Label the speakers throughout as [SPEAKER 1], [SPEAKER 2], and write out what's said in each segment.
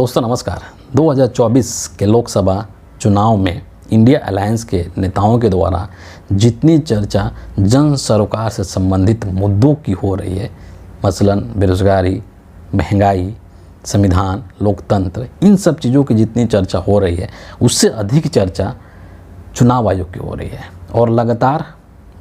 [SPEAKER 1] दोस्तों नमस्कार। 2024 के लोकसभा चुनाव में इंडिया अलायंस के नेताओं के द्वारा जितनी चर्चा जन सरोकार से संबंधित मुद्दों की हो रही है, मसलन बेरोजगारी, महंगाई, संविधान, लोकतंत्र, इन सब चीज़ों की जितनी चर्चा हो रही है उससे अधिक चर्चा चुनाव आयोग की हो रही है। और लगातार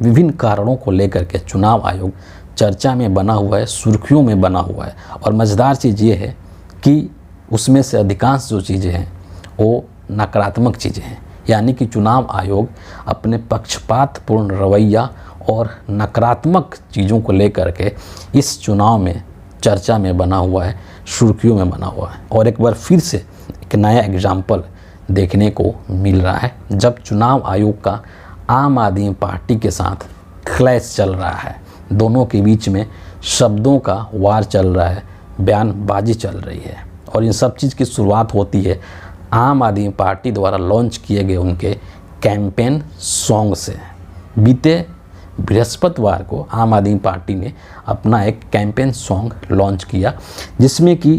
[SPEAKER 1] विभिन्न कारणों को लेकर के चुनाव आयोग चर्चा में बना हुआ है, सुर्खियों में बना हुआ है। और मज़ेदार चीज़ ये है कि उसमें से अधिकांश जो चीज़ें हैं वो नकारात्मक चीज़ें हैं, यानी कि चुनाव आयोग अपने पक्षपातपूर्ण रवैया और नकारात्मक चीज़ों को लेकर के इस चुनाव में चर्चा में बना हुआ है, सुर्खियों में बना हुआ है। और एक बार फिर से एक नया एग्जाम्पल देखने को मिल रहा है, जब चुनाव आयोग का आम आदमी पार्टी के साथ क्लैश चल रहा है, दोनों के बीच में शब्दों का वार चल रहा है, बयानबाजी चल रही है। और इन सब चीज़ की शुरुआत होती है आम आदमी पार्टी द्वारा लॉन्च किए गए उनके कैंपेन सॉन्ग से। बीते बृहस्पतिवार को आम आदमी पार्टी ने अपना एक कैंपेन सॉन्ग लॉन्च किया, जिसमें कि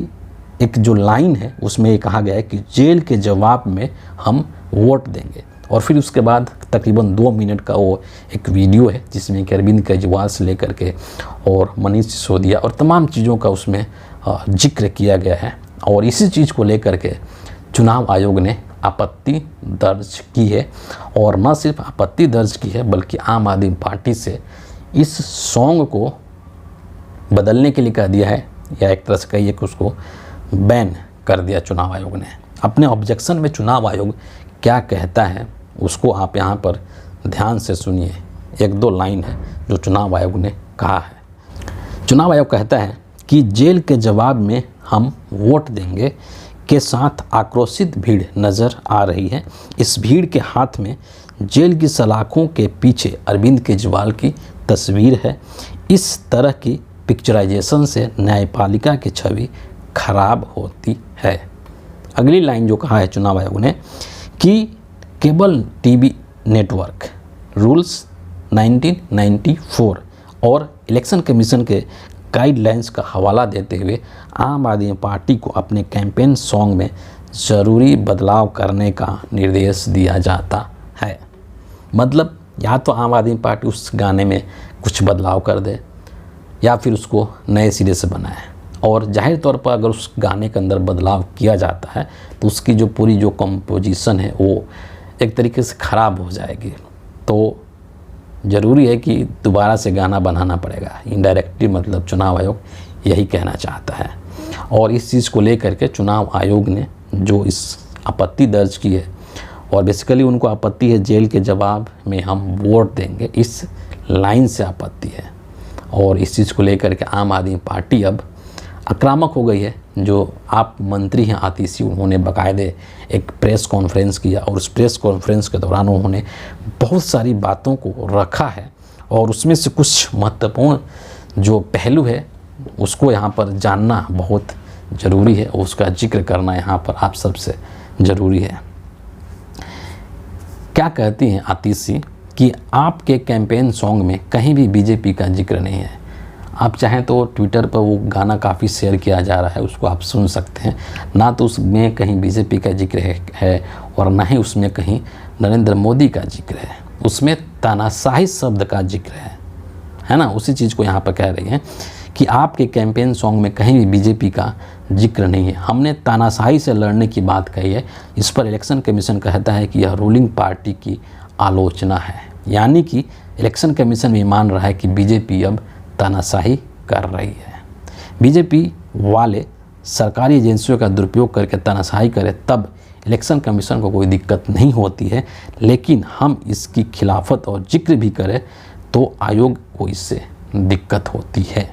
[SPEAKER 1] एक जो लाइन है उसमें ये कहा गया है कि जेल के जवाब में हम वोट देंगे। और फिर उसके बाद तकरीबन 2 मिनट का वो एक वीडियो है जिसमें कि अरविंद केजरीवाल से लेकर के और मनीष सिसोदिया और तमाम चीज़ों का उसमें जिक्र किया गया है। और इसी चीज़ को लेकर के चुनाव आयोग ने आपत्ति दर्ज की है। और न सिर्फ आपत्ति दर्ज की है बल्कि आम आदमी पार्टी से इस सॉन्ग को बदलने के लिए कह दिया है, या एक तरह से कहिए कि उसको बैन कर दिया चुनाव आयोग ने। अपने ऑब्जेक्शन में चुनाव आयोग क्या कहता है उसको आप यहाँ पर ध्यान से सुनिए। 1-2 लाइन है जो चुनाव आयोग ने कहा है। चुनाव आयोग कहता है कि जेल के जवाब में हम वोट देंगे के साथ आक्रोशित भीड़ नज़र आ रही है। इस भीड़ के हाथ में जेल की सलाखों के पीछे अरविंद केजरीवाल की तस्वीर है। इस तरह की पिक्चराइजेशन से न्यायपालिका की छवि खराब होती है। अगली लाइन जो कहा है चुनाव आयोग ने कि केबल टीवी नेटवर्क रूल्स 1994 और इलेक्शन कमीशन के गाइडलाइंस का हवाला देते हुए आम आदमी पार्टी को अपने कैंपेन सॉन्ग में ज़रूरी बदलाव करने का निर्देश दिया जाता है। मतलब या तो आम आदमी पार्टी उस गाने में कुछ बदलाव कर दे या फिर उसको नए सिरे से बनाए। और जाहिर तौर पर अगर उस गाने के अंदर बदलाव किया जाता है तो उसकी जो पूरी जो कंपोजिशन है वो एक तरीके से ख़राब हो जाएगी। तो ज़रूरी है कि दोबारा से गाना बनाना पड़ेगा। इनडायरेक्टली मतलब चुनाव आयोग यही कहना चाहता है। और इस चीज़ को लेकर के चुनाव आयोग ने जो इस आपत्ति दर्ज की है, और बेसिकली उनको आपत्ति है जेल के जवाब में हम वोट देंगे, इस लाइन से आपत्ति है। और इस चीज़ को लेकर के आम आदमी पार्टी अब आक्रामक हो गई है। जो आप मंत्री हैं आतिशी, उन्होंने बाकायदे एक प्रेस कॉन्फ्रेंस किया और उस प्रेस कॉन्फ्रेंस के दौरान उन्होंने बहुत सारी बातों को रखा है। और उसमें से कुछ महत्वपूर्ण जो पहलू है उसको यहाँ पर जानना बहुत ज़रूरी है और उसका जिक्र करना यहाँ पर आप सबसे ज़रूरी है। क्या कहती हैं आतिशी कि आपके कैंपेन सॉन्ग में कहीं भी बीजेपी का जिक्र नहीं है। आप चाहें तो ट्विटर पर वो गाना काफ़ी शेयर किया जा रहा है, उसको आप सुन सकते हैं। ना तो उसमें कहीं बीजेपी का जिक्र है और ना ही उसमें कहीं नरेंद्र मोदी का जिक्र है। उसमें तानाशाही शब्द का जिक्र है ना। उसी चीज़ को यहाँ पर कह रही हैं कि आपके कैंपेन सॉन्ग में कहीं भी बीजेपी का जिक्र नहीं है। हमने तानाशाही से लड़ने की बात कही है। इस पर इलेक्शन कमीशन कहता है कि यह रूलिंग पार्टी की आलोचना है, यानी कि इलेक्शन कमीशन भी मान रहा है कि बीजेपी अब तानाशाही कर रही है। बीजेपी वाले सरकारी एजेंसियों का दुरुपयोग करके तानाशाही करें तब इलेक्शन कमीशन को कोई दिक्कत नहीं होती है, लेकिन हम इसकी खिलाफत और जिक्र भी करें तो आयोग को इससे दिक्कत होती है।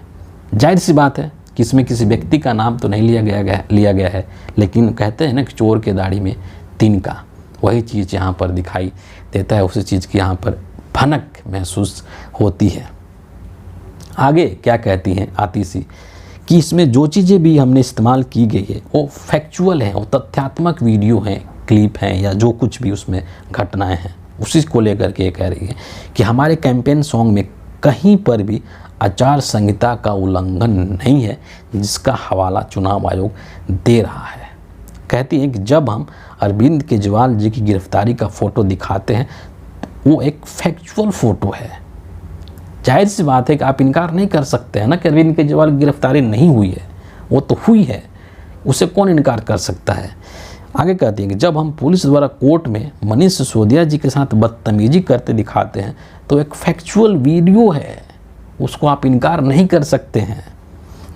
[SPEAKER 1] जाहिर सी बात है कि इसमें किसी व्यक्ति का नाम तो नहीं लिया गया है, लेकिन कहते हैं ना कि चोर के दाढ़ी में तिनका, वही चीज़ यहाँ पर दिखाई देता है। उसी चीज़ की यहाँ पर भनक महसूस होती है। आगे क्या कहती हैं आतिशी कि इसमें जो चीज़ें भी हमने इस्तेमाल की गई है वो फैक्चुअल है, वो तथ्यात्मक वीडियो हैं, क्लिप हैं या जो कुछ भी उसमें घटनाएं हैं, उसी को लेकर के कह रही है कि हमारे कैंपेन सॉन्ग में कहीं पर भी आचार संहिता का उल्लंघन नहीं है, जिसका हवाला चुनाव आयोग दे रहा है। कहती हैं कि जब हम अरविंद केजरीवाल जी की गिरफ्तारी का फ़ोटो दिखाते हैं वो एक फैक्चुअल फ़ोटो है। जाहिर सी बात है कि आप इनकार नहीं कर सकते हैं ना कि अरविंद केजरीवाल की गिरफ्तारी नहीं हुई है, वो तो हुई है, उसे कौन इनकार कर सकता है। आगे कहती हैं कि जब हम पुलिस द्वारा कोर्ट में मनीष सिसोदिया जी के साथ बदतमीजी करते दिखाते हैं तो एक फैक्चुअल वीडियो है, उसको आप इनकार नहीं कर सकते हैं।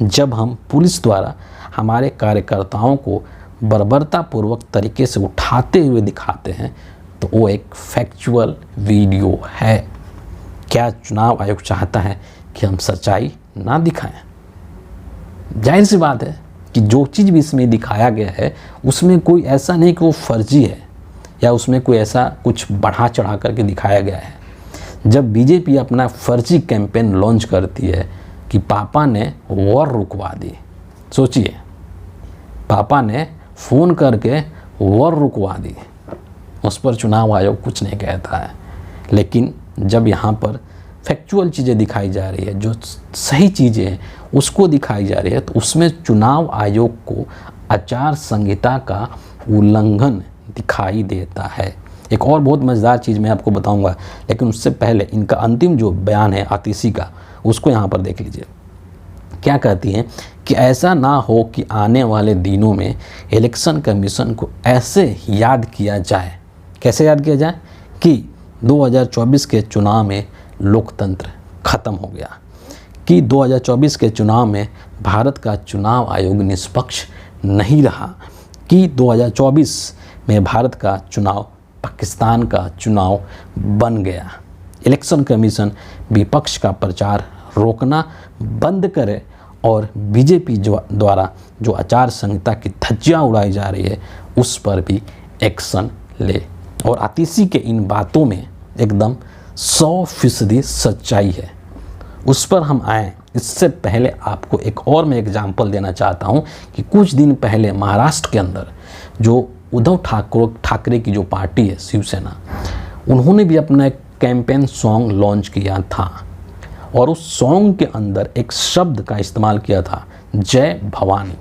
[SPEAKER 1] जब हम पुलिस द्वारा हमारे कार्यकर्ताओं को बर्बरतापूर्वक तरीके से उठाते हुए दिखाते हैं तो वो एक फैक्चुअल वीडियो है। क्या चुनाव आयोग चाहता है कि हम सच्चाई ना दिखाएं? जाहिर सी बात है कि जो चीज़ भी इसमें दिखाया गया है उसमें कोई ऐसा नहीं कि वो फर्जी है या उसमें कोई ऐसा कुछ बढ़ा चढ़ा करके दिखाया गया है। जब बीजेपी अपना फर्जी कैंपेन लॉन्च करती है कि पापा ने वॉर रुकवा दी, सोचिए, पापा ने फ़ोन करके वॉर रुकवा दी, उस पर चुनाव आयोग कुछ नहीं कहता है। लेकिन जब यहाँ पर फैक्चुअल चीज़ें दिखाई जा रही है, जो सही चीज़ें हैं उसको दिखाई जा रही है, तो उसमें चुनाव आयोग को आचार संहिता का उल्लंघन दिखाई देता है। एक और बहुत मज़ेदार चीज़ मैं आपको बताऊंगा, लेकिन उससे पहले इनका अंतिम जो बयान है आतिशी का, उसको यहाँ पर देख लीजिए। क्या कहती हैं कि ऐसा ना हो कि आने वाले दिनों में इलेक्शन कमीशन को ऐसे याद किया जाए, कैसे याद किया जाए कि 2024 के चुनाव में लोकतंत्र खत्म हो गया, कि 2024 के चुनाव में भारत का चुनाव आयोग निष्पक्ष नहीं रहा, कि 2024 में भारत का चुनाव पाकिस्तान का चुनाव बन गया। इलेक्शन कमीशन विपक्ष का प्रचार रोकना बंद करे और बीजेपी द्वारा जो आचार संहिता की धज्जियां उड़ाई जा रही है उस पर भी एक्शन ले। और आतिशी के इन बातों में एकदम 100% सच्चाई है, उस पर हम आएँ। इससे पहले आपको एक और मैं एग्जाम्पल देना चाहता हूं कि कुछ दिन पहले महाराष्ट्र के अंदर जो उद्धव ठाकरे की जो पार्टी है शिवसेना, उन्होंने भी अपना एक कैंपेन सॉन्ग लॉन्च किया था और उस सॉन्ग के अंदर एक शब्द का इस्तेमाल किया था, जय भवानी।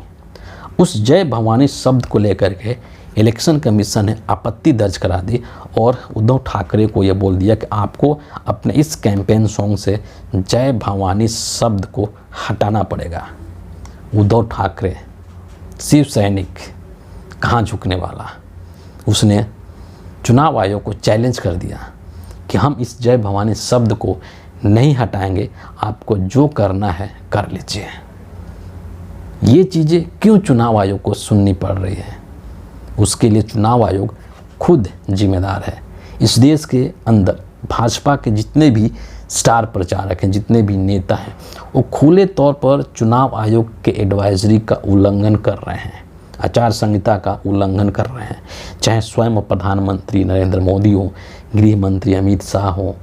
[SPEAKER 1] उस जय भवानी शब्द को लेकर के इलेक्शन कमीशन ने आपत्ति दर्ज करा दी और उद्धव ठाकरे को यह बोल दिया कि आपको अपने इस कैंपेन सॉन्ग से जय भवानी शब्द को हटाना पड़ेगा। उद्धव ठाकरे शिव सैनिक, कहाँ झुकने वाला, उसने चुनाव आयोग को चैलेंज कर दिया कि हम इस जय भवानी शब्द को नहीं हटाएंगे, आपको जो करना है कर लीजिए। ये चीज़ें क्यों चुनाव आयोग को सुननी पड़ रही है? उसके लिए चुनाव आयोग खुद जिम्मेदार है। इस देश के अंदर भाजपा के जितने भी स्टार प्रचारक हैं, जितने भी नेता हैं, वो खुले तौर पर चुनाव आयोग के एडवाइजरी का उल्लंघन कर रहे हैं, आचार संहिता का उल्लंघन कर रहे हैं। चाहे स्वयं प्रधानमंत्री नरेंद्र मोदी हो, गृह मंत्री अमित शाह हो,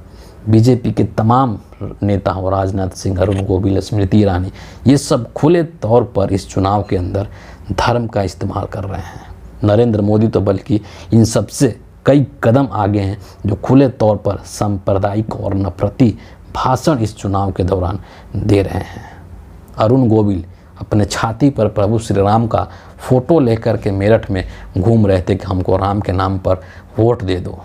[SPEAKER 1] बीजेपी के तमाम नेता हो, राजनाथ सिंह, अरुण गोविल, स्मृति ईरानी, ये सब खुले तौर पर इस चुनाव के अंदर धर्म का इस्तेमाल कर रहे हैं। नरेंद्र मोदी तो बल्कि इन सबसे कई कदम आगे हैं, जो खुले तौर पर सांप्रदायिक और नफरती भाषण इस चुनाव के दौरान दे रहे हैं। अरुण गोविल अपने छाती पर प्रभु श्री राम का फोटो लेकर के मेरठ में घूम रहे थे कि हमको राम के नाम पर वोट दे दो।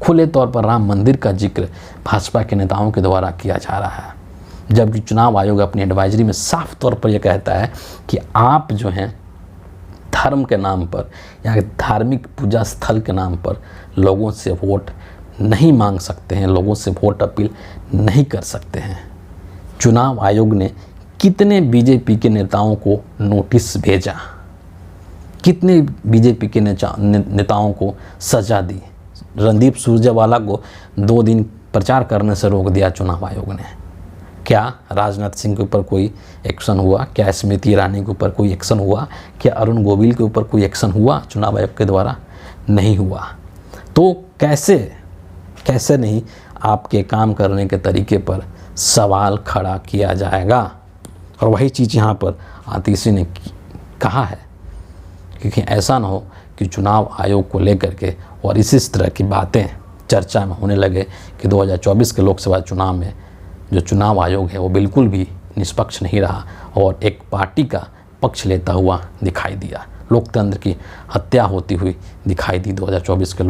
[SPEAKER 1] खुले तौर पर राम मंदिर का जिक्र भाजपा के नेताओं के द्वारा किया जा रहा है, जबकि चुनाव आयोग अपनी एडवाइजरी में साफ तौर पर यह कहता है कि आप जो हैं धर्म के नाम पर या धार्मिक पूजा स्थल के नाम पर लोगों से वोट नहीं मांग सकते हैं, लोगों से वोट अपील नहीं कर सकते हैं। चुनाव आयोग ने कितने बीजेपी के नेताओं को नोटिस भेजा, कितने बीजेपी के नेताओं को सजा दी। रणदीप सुरजेवाला को 2 दिन प्रचार करने से रोक दिया चुनाव आयोग ने। क्या राजनाथ सिंह के ऊपर कोई एक्शन हुआ? क्या स्मृति ईरानी के ऊपर कोई एक्शन हुआ? क्या अरुण गोविल के ऊपर कोई एक्शन हुआ चुनाव आयोग के द्वारा? नहीं हुआ। तो कैसे नहीं आपके काम करने के तरीके पर सवाल खड़ा किया जाएगा? और वही चीज़ यहाँ पर आतिशी ने कहा है, क्योंकि ऐसा ना हो कि चुनाव आयोग को लेकर के और इसी तरह की बातें चर्चा में होने लगे कि 2024 के लोकसभा चुनाव में जो चुनाव आयोग है वो बिल्कुल भी निष्पक्ष नहीं रहा और एक पार्टी का पक्ष लेता हुआ दिखाई दिया। लोकतंत्र की हत्या होती हुई दिखाई दी 2024 के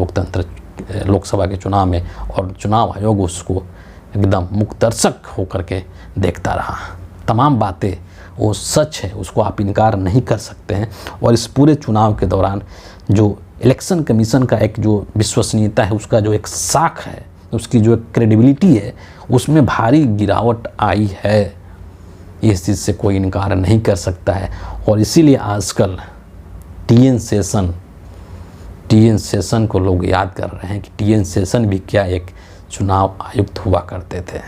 [SPEAKER 1] लोकसभा के चुनाव में, और चुनाव आयोग उसको एकदम मुक्तदर्शक होकर के देखता रहा। तमाम बातें वो सच है, उसको आप इनकार नहीं कर सकते हैं। और इस पूरे चुनाव के दौरान जो इलेक्शन कमीशन का एक जो विश्वसनीयता है, उसका जो एक साख है, उसकी जो एक क्रेडिबिलिटी है, उसमें भारी गिरावट आई है। इस चीज़ से कोई इनकार नहीं कर सकता है। और इसीलिए आजकल टीएन सेशन को लोग याद कर रहे हैं कि टीएन सेशन भी क्या एक चुनाव आयुक्त हुआ करते थे,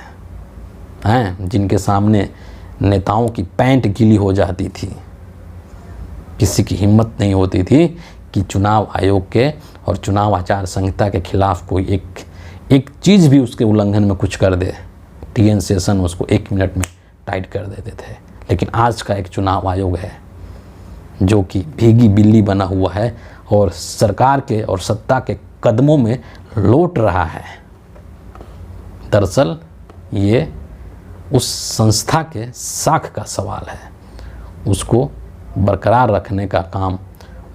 [SPEAKER 1] हैं, जिनके सामने नेताओं की पैंट गीली हो जाती थी। किसी की हिम्मत नहीं होती थी कि चुनाव आयोग के और चुनाव आचार संहिता के खिलाफ कोई एक चीज़ भी उसके उल्लंघन में कुछ कर दे, टीएन सेशन उसको 1 मिनट में टाइट कर देते थे। लेकिन आज का एक चुनाव आयोग है जो कि भीगी बिल्ली बना हुआ है और सरकार के और सत्ता के कदमों में लौट रहा है। दरअसल ये उस संस्था के साख का सवाल है, उसको बरकरार रखने का काम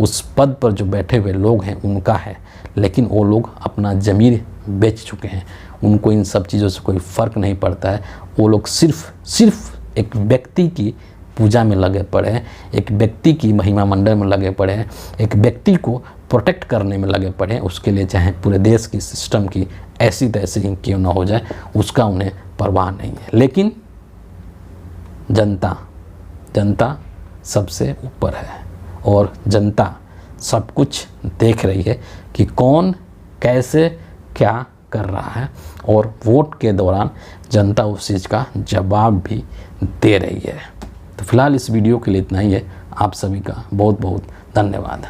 [SPEAKER 1] उस पद पर जो बैठे हुए लोग हैं उनका है। लेकिन वो लोग अपना ज़मीर बेच चुके हैं, उनको इन सब चीज़ों से कोई फ़र्क नहीं पड़ता है। वो लोग सिर्फ एक व्यक्ति की पूजा में लगे पड़े हैं, एक व्यक्ति की महिमा मंडल में लगे पड़े हैं, एक व्यक्ति को प्रोटेक्ट करने में लगे पड़े हैं। उसके लिए चाहे पूरे देश की सिस्टम की ऐसी तैसी ही क्यों ना हो जाए, उसका उन्हें परवाह नहीं है। लेकिन जनता सबसे ऊपर है और जनता सब कुछ देख रही है कि कौन कैसे क्या कर रहा है, और वोट के दौरान जनता उस चीज़ का जवाब भी दे रही है। तो फिलहाल इस वीडियो के लिए इतना ही है। आप सभी का बहुत बहुत धन्यवाद।